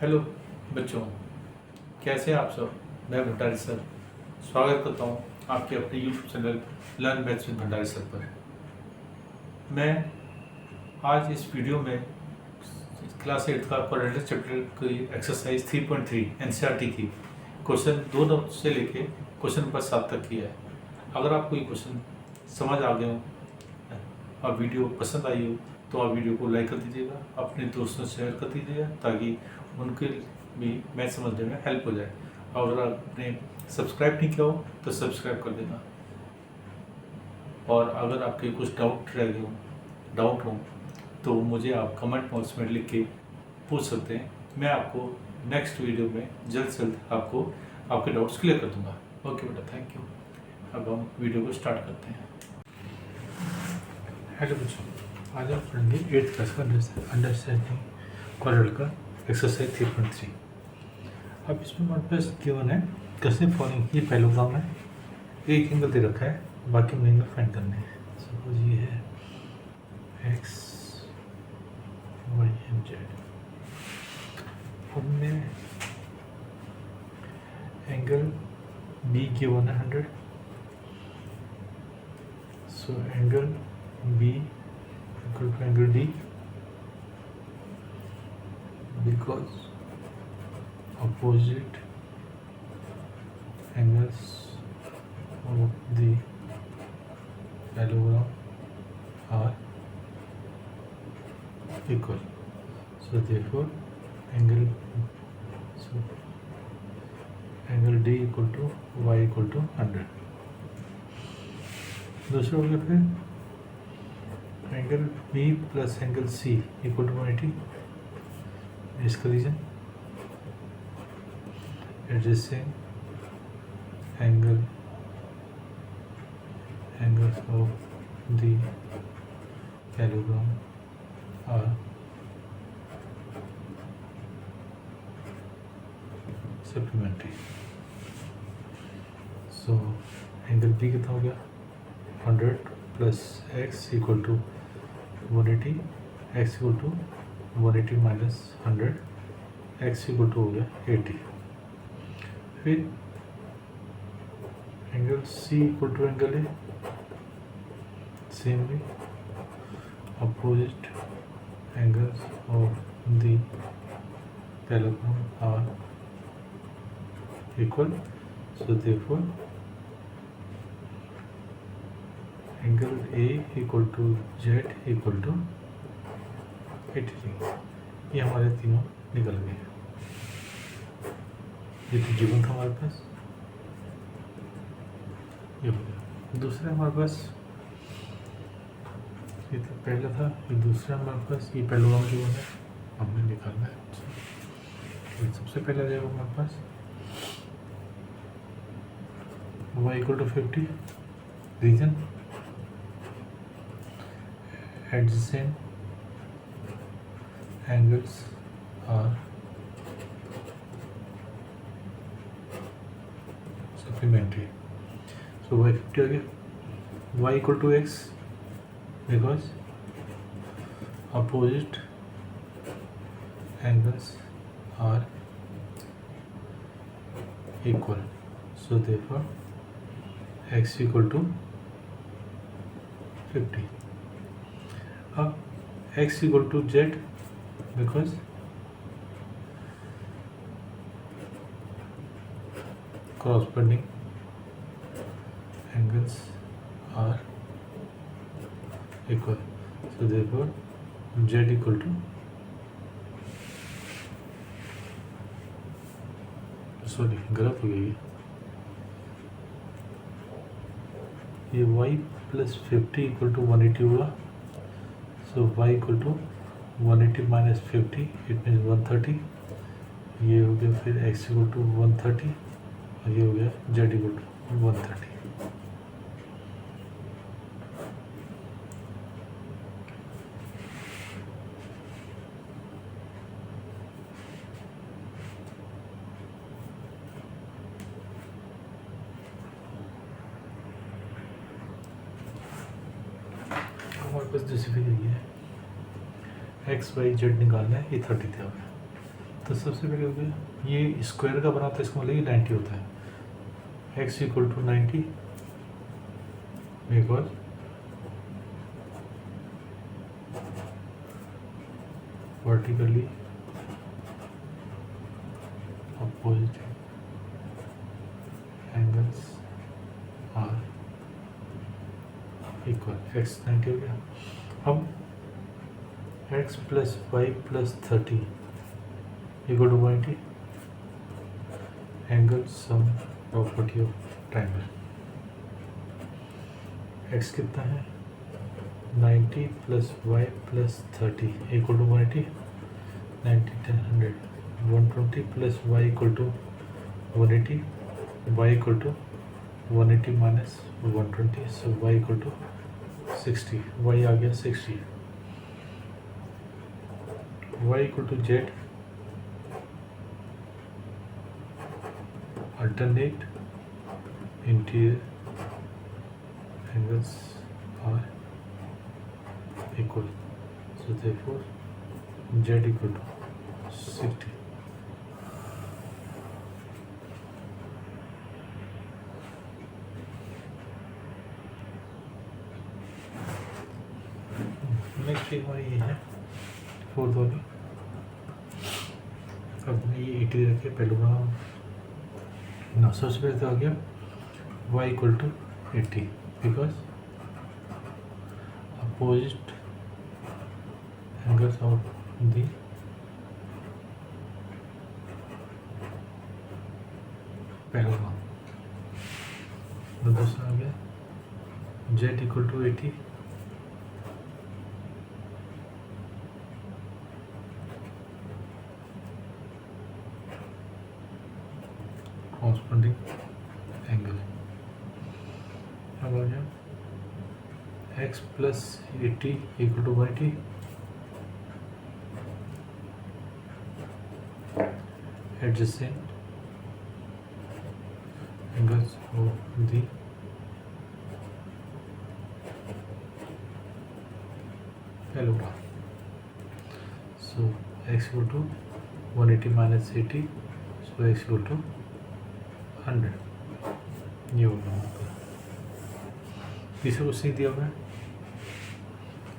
Hello बच्चों, कैसे हैं आप सब। मैं भंडारी सर स्वागत करता हूं आपके अपने YouTube channel learn maths with Bhandari sir पर। मैं आज इस वीडियो में क्लास 8 का क्वाड्रेटिक चैप्टर की एक्सरसाइज 3.3 एनसीईआरटी की क्वेश्चन 2 से लेके क्वेश्चन नंबर 7 तक किया है। अगर आपको ये क्वेश्चन समझ आ गए हो और वीडियो पसंद आई हो तो आप वीडियो को लाइक कर दीजिएगा, अपने दोस्तों से शेयर कर दीजिएगा ताकि उनके भी मैथ समझने में हेल्प हो जाए। और अगर आपने सब्सक्राइब नहीं किया हो तो सब्सक्राइब कर देना। और अगर आपके कुछ डाउट हो तो मुझे आप कमेंट बॉक्स में लिख के पूछ सकते हैं। मैं आपको नेक्स्ट वीडियो में जल्द से जल्द आपको आपके डाउट्स क्लियर कर दूंगा। ओके बेटा, थैंक यू। अब हम वीडियो को स्टार्ट करते हैं। हेलो बच्चों, आज हम पढ़ेंगे 8th क्लास का अंडरस्टैंडिंग क्वाड्रेटिक का एक्सरसाइज 3.3। अब इसमें हमारे पास गिवन है कैसे फॉलोइंग ये पैरेललोग्राम है, एक एंगल दे रखा है, बाकी में एंगल फाइंड करने हैं। सपोज ये है एक्स वाई एंड जेड। हमने एंगल बी गिवन है 100, so angle B equal to angle D because opposite angles of the parallelogram are equal. So therefore angle D equal to y equal to 100. दूसरा हो गया फिर angle B plus angle C equal to 180। इसका reason adjacent angles of the parallelogram are supplementary. So angle B कितना हो गया 100 plus X equal to 180, X equal to 180 minus 100, X equal to हो गया 80। फिर angle C equal to angle A, same way opposite angles of the parallelogram are equal. So therefore angle A equal to Z equal to 80। ये हमारे तीनों निकल गए। ये तो गिवन था हमारे पास, ये हो गया। दूसरा हमारे पास, ये तो पहला था, ये दूसरा हमारे पास, ये पैरेललोग्राम गिवन है, हमने निकालना है। तो सबसे पहला जाएगा हमारे पास y equal to 50, reason adjacent angles are supplementary. So y 50 आ गया, y equal to x because opposite angles are equal. So therefore x equal to 50. अब x equal to z because corresponding angles are equal. So therefore z equal to, sorry गलत हो गई ये y plus 50 equal to 180 होगा। So y equal to 180 minus 50 it means 130। ये हो गया फिर x इक्वल टू 130 और ये हो गया z इक्वल टू 130। हमारे पास दूसरी फिगर ये है, एक्स वाई जेड निकालना है, ये 30 दिया हुआ है। तो सबसे पहले हो गया ये स्क्वायर का बना था, इसका मतलब ये 90 होता है। x equal to 90 because vertically opposite angles are equal. x 90 हो गया। अब x plus y plus 30 equal to 90 angle sum property of triangle. x कितना है 90 plus y plus 30 equal to 90 90 10 100 120 plus Y equal to 180 y equal to 180 minus 120 so y equal to 60 y आ गया 60 y equal to Z alternate interior angles are equal, so therefore z equal to 60. Next चीज हमारी ये है fourth वाली। अब ये 80 रखे पहलू ना सबसे पहले तो आ गया y equal to 80 because opposite angles of the parallel. दूसरा आ गया z equal to 80 corresponding angle। अब आ गया x plus 80 equal to 180 adjacent angles of the parallelogram। So x equal to 180 minus 80, so x equal to 100। ये होगा तीसरा कुछ नहीं दिया हुआ है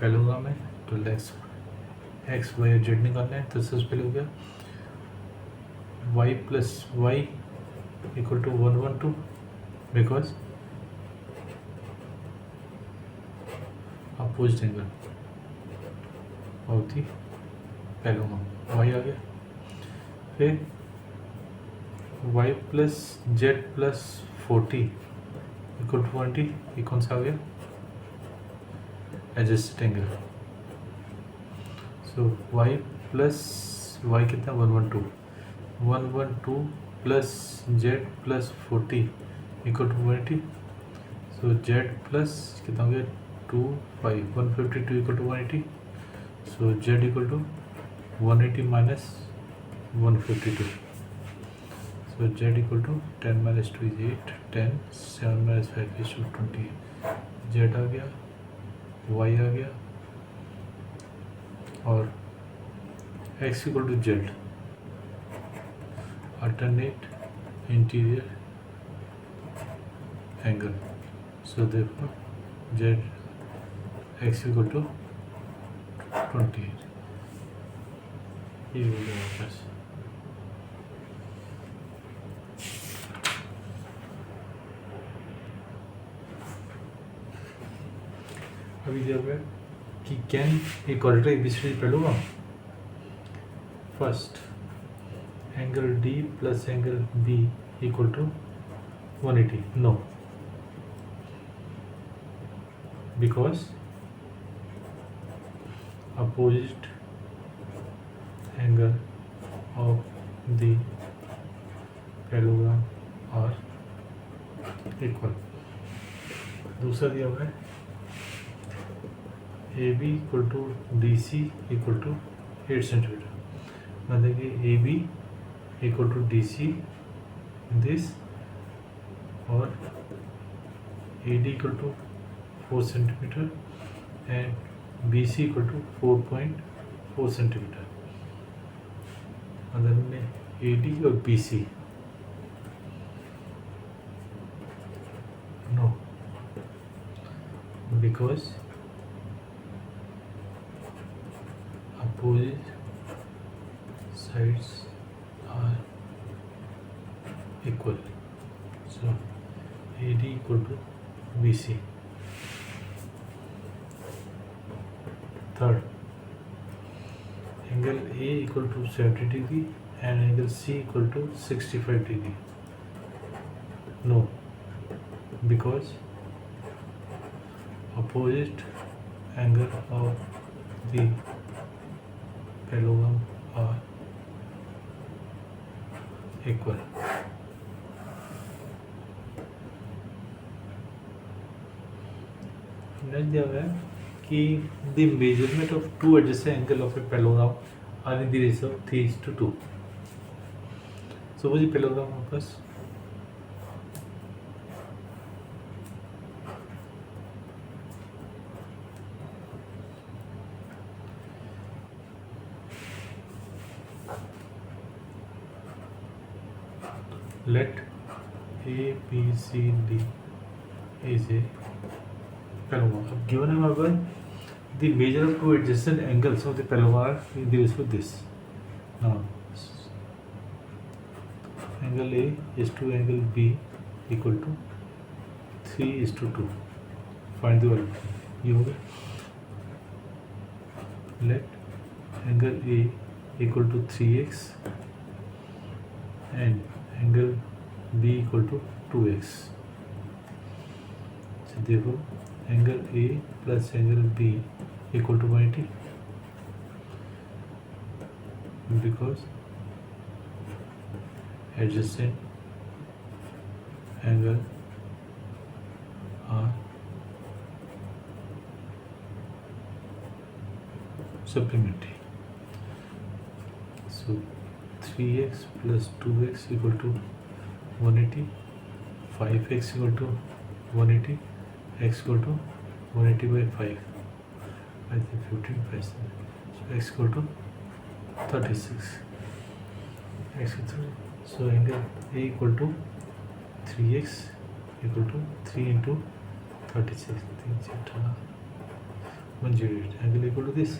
पैरेललोग्राम में, तो एक्स वाई और जेड निकालना है। तो सबसे पहले हो गया y plus Y equal to 112 because opposite angle of the parallelogram y आ गया। फिर y plus Z plus 40 equal to 20, ये कौन सा आ गया adjacent angle. So y plus Y कितना 112 plus Z plus 40 equal to 20, so Z plus कितना हो गया 152 equal to 180, so Z equal to 180 minus 152, so z equal to 10 minus 2 is 8, 10 7 minus 5 is 20, z आ गया y आ गया और x equal to z alternate interior angle, so therefore z x equal to 28। ये हो गया बस। अभी जब है कि कैन एक ऑल्टर एबीसीडी पढ़ूंगा। First angle D plus angle B equal to 180, no because opposite angle of the parallelogram are equal. दूसरा दिया हुआ है A B equal to D C equal to 8 centimetre, मतलब कि A B equal to D C this और A D equal to 4 centimetre and B C equal to 4.4 centimetre. अगर हमने AD और BC, no, because opposite sides are equal, so AD equal to BC. Third, angle A equal to 70 degree and angle C equal to 65 degree. No, because opposite angle of the parallelogram are equal. Next दिया हुआ है कि the measurement of two adjacent angle of a parallelogram are in the ratio of 3:2. So वो जी parallelogram वापस let A, B, C, D is a parallelogram. अब given है हमारे पास the measure of two adjacent angles of the parallelogram in the ratio of this. Now angle A is to angle B equal to 3:2. Find the value. ये हो गया. Let angle A equal to 3x and angle B equal to 2x. So therefore angle A plus angle B equal to 180, because adjacent angle are supplementary. So 3x plus 2x equal to 180, 5x equal to 180, x equal to 180 by 5, I think 15%. So x equal to 36. X equal to, so angle A equal to 3x equal to 3 into 36, 108. Angle equal to this,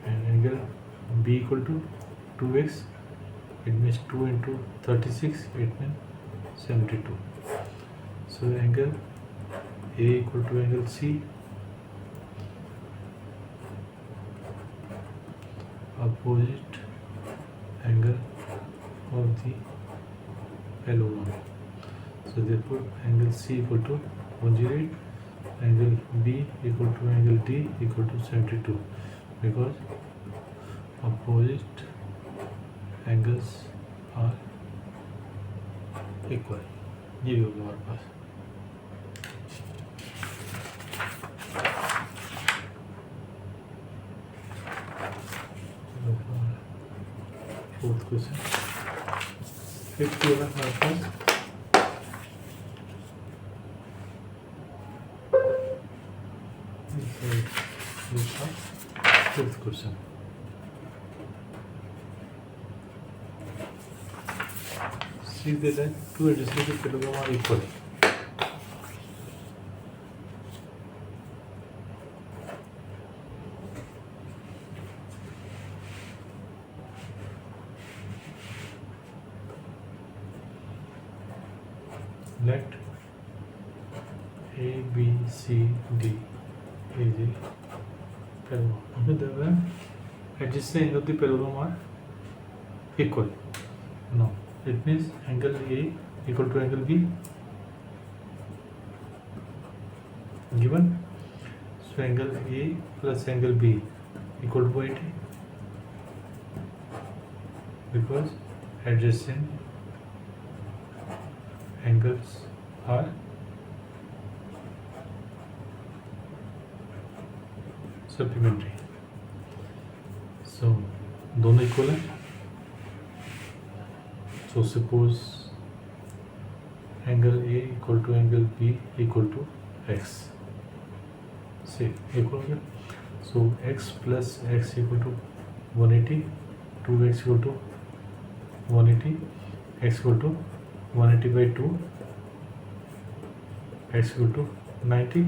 and angle B equal to 2x. It means 2 into 36, it means 72. So angle A equal to angle C, opposite angle of the parallelogram. So therefore angle C equal to 108, angle B equal to angle D equal to 72, because opposite angles are equal. ये भी होगा हमारे पास. Fourth question. Fifth होगा हमारे पास. Fifth question. See that two adjacent parallelogram are equal. Let A, B, C, D is a parallelogram. Adjacent angle of the parallelogram are equal. No. It means angle A equal to angle B given. So angle A plus angle B equal to 80, because adjacent angles are supplementary. So दोनों equal है. So suppose angle A equal to angle B equal to x. See, equal here. So x plus x equal to 180, 2x equal to 180, x equal to 180 by 2, x equal to 90.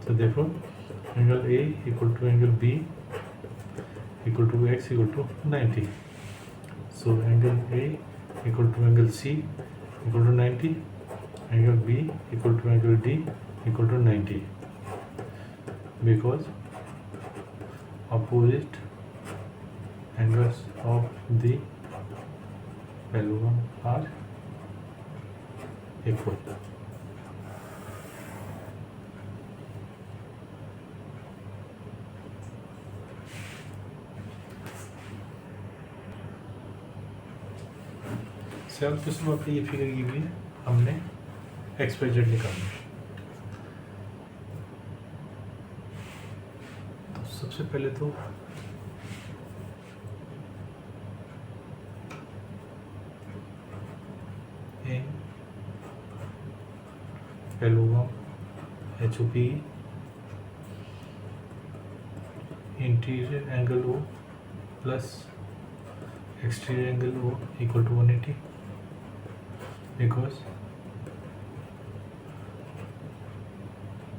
So therefore angle A equal to angle B equal to x equal to 90. So angle A equal to angle C equal to 90, angle B equal to angle D equal to 90, because opposite angles of the parallelogram are equal. Seventh question में आपने ये figure की हुई है, हमने x Y Z निकालना है। तो सबसे पहले तो इन parallelogram HOP interior angle O plus exterior angle O equal to 180, because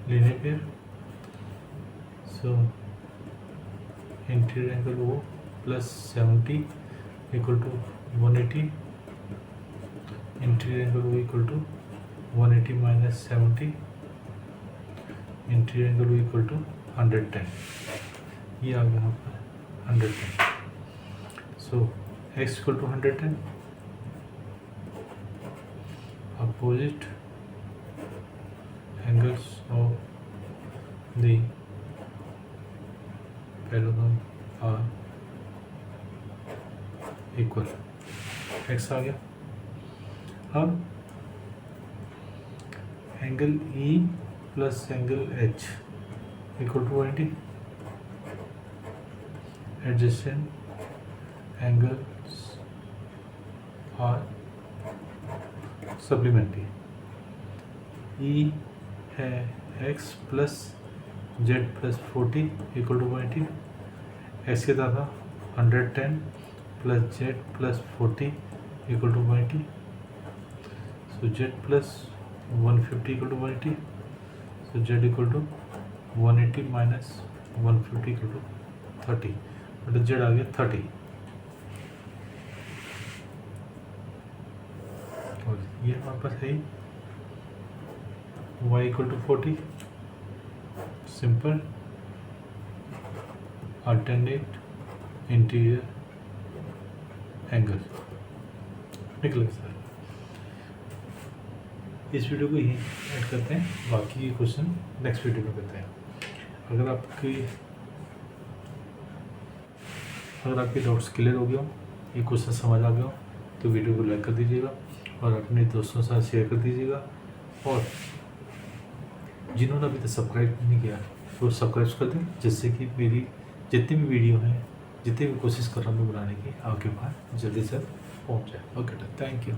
linear pair. So interior angle O plus 70 equal to 180, interior angle O equal to 180 minus 70, interior angle O equal to 110. ये आ गया यहाँ पर 110. So x equal to 110. Opposite angles of the parallelogram are equal. x आ गया. अब angle E plus angle H equal to 180. Adjacent angles are supplementary. E है x plus Z plus 40 equal to 180. x के था 110 plus Z plus 40 equal to 180. So Z plus 150 equal to 180. So Z equal to 180 minus 150 equal to 30, but z आ गया 30. और ये हमारे पास है y equal to 40. Simple alternate interior angle निकले सर. इस वीडियो को यहीं ऐड करते हैं, बाकी के क्वेश्चन नेक्स्ट वीडियो में करते हैं. अगर आपके डाउट्स क्लियर हो गया हो, ये क्वेश्चन समझ आ गया हो, तो वीडियो को लाइक कर दीजिएगा और अपने दोस्तों के साथ शेयर कर दीजिएगा. और जिन्होंने अभी तक सब्सक्राइब नहीं किया वो सब्सक्राइब कर दें, जिससे कि मेरी जितनी भी वीडियो हैं, जितनी भी कोशिश कर रहा हूँ मैं बनाने की, आपके पास जल्दी से पहुँच जाए. Okay, thank you.